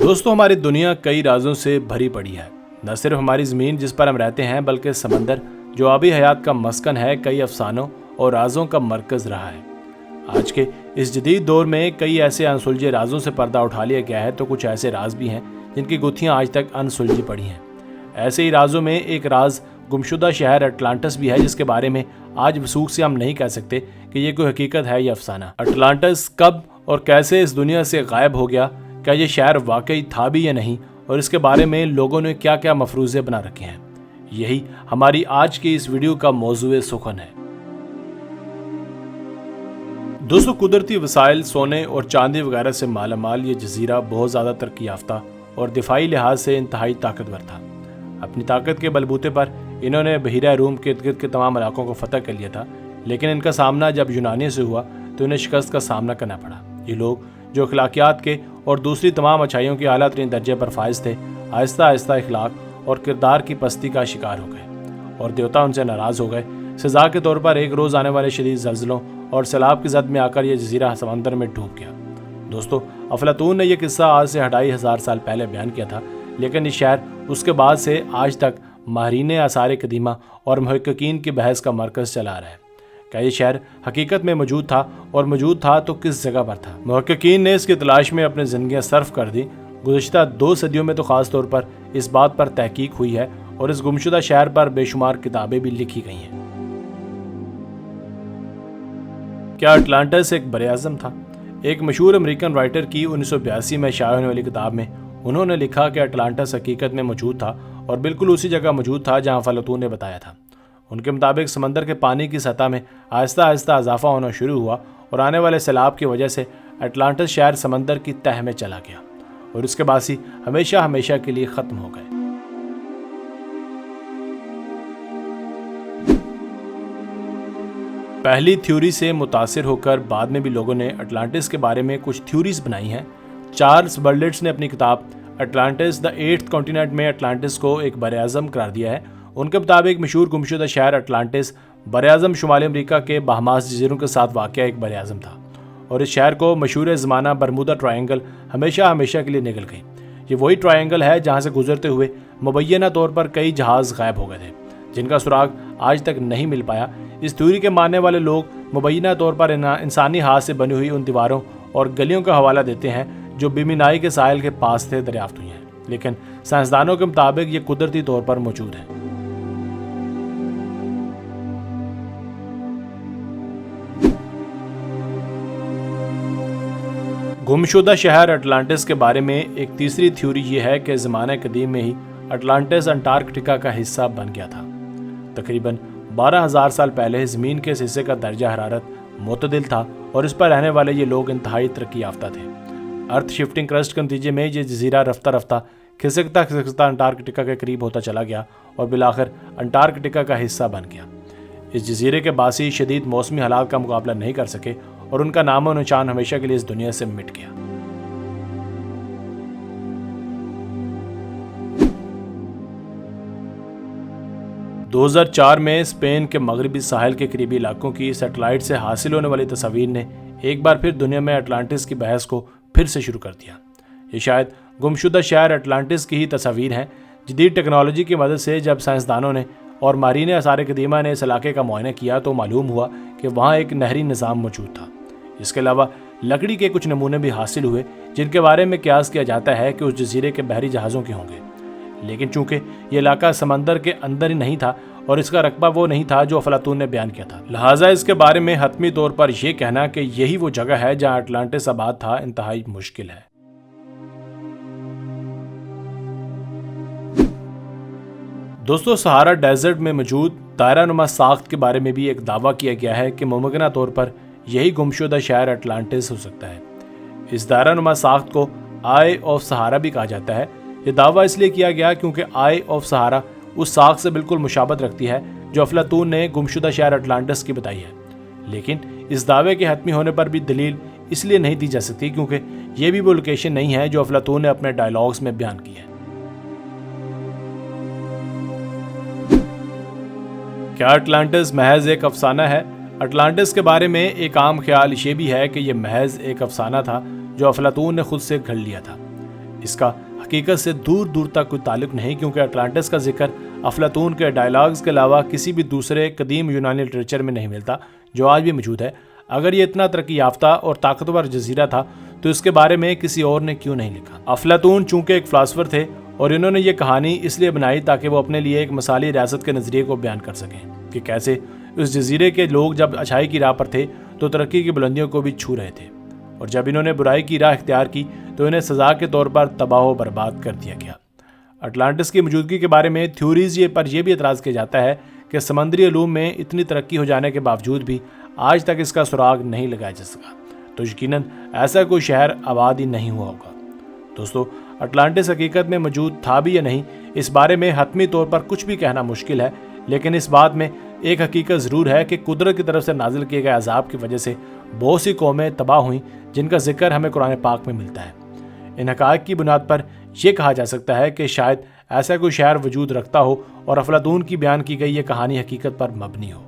दोस्तों, हमारी दुनिया कई राजों से भरी पड़ी है। न सिर्फ हमारी ज़मीन जिस पर हम रहते हैं, बल्कि समंदर जो आबी हयात का मस्कन है, कई अफसानों और राजों का मरकज़ रहा है। आज के इस जदीद दौर में कई ऐसे अनसुलझे राजों से पर्दा उठा लिया गया है, तो कुछ ऐसे राज भी हैं जिनकी गुत्थियां आज तक अनसुलझी पड़ी हैं। ऐसे ही राजों में एक राज गुमशुदा शहर अटलांटिस भी है, जिसके बारे में आज वसूख से हम नहीं कह सकते कि ये कोई हकीकत है या अफसाना। अटलांटिस कब और कैसे इस दुनिया से गायब हो गया, क्या ये शहर वाकई था भी या नहीं, और इसके बारे में लोगों ने क्या क्या मफरूज़े बना रखे हैं, यही हमारी आज की इस वीडियो का मौजूए सुखन है। दोस्तों, कुदरती वसाइल, सोने और चांदी वगैरह से मालामाल ये जजीरा बहुत ज़्यादा तरक्की याफ्ता और दिफाई लिहाज से इंतहाई ताकतवर था। अपनी ताकत के बलबूते पर इन्होंने बहीरा रूम के इर्द गिर्द के तमाम इलाकों को फतह कर लिया था, लेकिन इनका सामना जब यूनानियों से हुआ तो इन्हें शिकस्त का सामना करना पड़ा। ये लोग जो अखलाकियात के और दूसरी तमाम अच्छाइयों के आला तरीन दर्जे पर फाइज थे, आहिस्ता आहिस्ता इखलाक और किरदार की पस्ती का शिकार हो गए और देवता उनसे नाराज़ हो गए। सज़ा के तौर पर एक रोज़ आने वाले शदीद ज़ल्ज़लों और सैलाब की जद में आकर यह जजीरा समंदर में डूब गया। दोस्तों, अफलातून ने यह किस्सा आज से 2500 साल पहले बयान किया था, लेकिन ये शहर उसके बाद से आज तक माहिरीन आसार कदीमा और मुहक्किकीन की बहस का मरकज़ चला रहा है। क्या ये शहर हकीकत में मौजूद था, और मौजूद था तो किस जगह पर था? मुहक्किकीन ने इसकी तलाश में अपनी ज़िंदगियाँ सर्फ कर दी। गुज़श्ता 2 सदियों में तो ख़ास तौर पर इस बात पर तहकीक हुई है और इस गुमशुदा शहर पर बेशुमार किताबें भी लिखी गई हैं। क्या अटलांटिस एक बरे-आज़म था? एक मशहूर अमेरिकन राइटर की 1982 में शाया होने वाली किताब में उन्होंने लिखा कि अटलांटिस हकीकत में मौजूद था और बिल्कुल उसी जगह मौजूद था जहां अफलातून ने बताया था। उनके मुताबिक समंदर के पानी की सतह में आहिस्ता आहिस्ता इजाफा होना शुरू हुआ और आने वाले सैलाब की वजह से अटलांटिस शहर समंदर की तह में चला गया और उसके बासी हमेशा हमेशा के लिए ख़त्म हो गए। पहली थ्योरी से मुतासिर होकर बाद में भी लोगों ने अटलांटिस के बारे में कुछ थ्योरीज बनाई हैं। चार्ल्स बर्टलेट्स ने अपनी किताब अटलांटिस द 8th कॉन्टिनेंट में अटलांटिस को एक बरे-आज़म करार दिया है। उनके मुताबिक मशहूर गुमशुदा शहर अटलांटिस बरे-आज़म शुमाली अमरीका के बहामास जजीरों के साथ वाक़या एक बरे-आज़म था और इस शहर को मशहूर ज़माना बरमूदा ट्रायंगल हमेशा हमेशा के लिए निकल गई। ये वही ट्रायंगल है जहाँ से गुजरते हुए मुबैना तौर पर कई जहाज़ गायब हो गए थे, जिनका सुराग आज तक नहीं मिल पाया। इस थ्योरी के मानने वाले लोग मुबैना तौर पर इंसानी हाथ से बनी हुई उन दीवारों और गलियों का हवाला देते हैं जो बिमिनाई के साहिल के पास थे दरियाफ्त हुई हैं, लेकिन साइंसदानों के मुताबिक ये कुदरती तौर पर मौजूद है। गुमशुदा शहर अटलांटिस के बारे में एक तीसरी थ्योरी ये है कि ज़माने कदीम में ही अटलांटिस अंटार्कटिका का हिस्सा बन गया था। तकरीबन 12,000 साल पहले ज़मीन के इस हिस्से का दर्जा हरारत मुतदिल था और इस पर रहने वाले ये लोग इंतहाई तरक्की याफ्ता थे। अर्थ शिफ्टिंग क्रस्ट के नतीजे में ये जजीरा रफ्ता रफ्ता खिसकता खिसकता अंटार्कटिका के करीब होता चला गया और बिलाखिर अंटार्कटिका का हिस्सा बन गया। इस जजीरे के बासी शदीद मौसमी हालात का मुकाबला नहीं कर सके और उनका नामो निशान हमेशा के लिए इस दुनिया से मिट गया। – 2004 में स्पेन के मगरबी साहिल के करीबी इलाकों की सैटेलाइट से हासिल होने वाली तस्वीर ने एक बार फिर दुनिया में अटलांटिस की बहस को फिर से शुरू कर दिया। ये शायद गुमशुदा शहर अटलांटिस की ही तस्वीर हैं। जदीद टेक्नोलॉजी की मदद से जब साइंसदानों ने और मारीन आसार कदीमा ने इस इलाके का मुआयना किया तो मालूम हुआ कि वहाँ एक नहरी निज़ाम मौजूद था। इसके अलावा लकड़ी के कुछ नमूने भी हासिल हुए जिनके बारे में क़यास किया जाता है कि उस जजीरे के बहरी जहाज़ों के होंगे, लेकिन चूंकि ये इलाका समंदर के अंदर ही नहीं था और इसका रकबा वो नहीं था जो अफलातून ने बयान किया था, लिहाजा इसके बारे में हतमी तौर पर यह कहना कि यही वो जगह है जहां अटलांटिस आबाद था इंतहाई मुश्किल है। दोस्तों, सहारा डेजर्ट में मौजूद दायरा-नुमा साख्त के बारे में भी एक दावा किया गया है कि मुमकिना तौर पर यही गुमशुदा शहर अटलांटिस हो सकता है। इस दायरा-नुमा साख्त को आई ऑफ सहारा भी कहा जाता है। यह दावा इसलिए किया गया क्योंकि आई ऑफ सहारा उस साख से बिल्कुल मुशाबत रखती है जो अफलातून ने गुमशुदा शहर अटलांटिस की बताई है, लेकिन इस दावे के हतमी होने पर भी दलील इसलिए नहीं दी जा सकती क्योंकि यह भी वो लोकेशन नहीं है जो अफलातून ने अपने डायलॉग्स में बयान की है। क्या अटलांटिस महज एक अफसाना है? अटलांटिस के बारे में एक आम ख्याल ये भी है कि यह महज एक अफसाना था जो अफलातून ने खुद से घड़ लिया था। اس کا حقیقت سے دور دور تک کوئی تعلق نہیں، کیونکہ اٹلانٹس کا ذکر افلاطون کے ڈائلاگز کے علاوہ کسی بھی دوسرے قدیم یونانی لٹریچر میں نہیں ملتا جو آج بھی موجود ہے۔ اگر یہ اتنا ترقی یافتہ اور طاقتور جزیرہ تھا تو اس کے بارے میں کسی اور نے کیوں نہیں لکھا؟ افلاطون چونکہ ایک فلاسفر تھے اور انہوں نے یہ کہانی اس لیے بنائی تاکہ وہ اپنے لیے ایک مثالی ریاست کے نظریے کو بیان کر سکیں کہ کیسے اس جزیرے کے لوگ جب اچھائی کی راہ پر تھے تو ترقی کی بلندیوں کو بھی چھو رہے تھے، اور جب انہوں نے برائی کی راہ اختیار کی تو انہیں سزا کے طور پر تباہ و برباد کر دیا گیا۔ اٹلانٹس کی موجودگی کے بارے میں تھیوریز پر یہ بھی اعتراض کیا جاتا ہے کہ سمندری علوم میں اتنی ترقی ہو جانے کے باوجود بھی آج تک اس کا سراغ نہیں لگایا جا سکا، تو یقیناً ایسا کوئی شہر آباد ہی نہیں ہوا ہوگا۔ دوستو، اٹلانٹس حقیقت میں موجود تھا بھی یا نہیں، اس بارے میں حتمی طور پر کچھ بھی کہنا مشکل ہے، لیکن اس بات میں ایک حقیقت ضرور ہے کہ قدرت کی طرف سے نازل کیے گئے عذاب کی وجہ سے بہت سی قومیں تباہ ہوئیں جن کا ذکر ہمیں قرآن پاک میں ملتا ہے۔ ان حقائق کی بنیاد پر یہ کہا جا سکتا ہے کہ شاید ایسا کوئی شہر وجود رکھتا ہو اور افلاطون کی بیان کی گئی یہ کہانی حقیقت پر مبنی ہو۔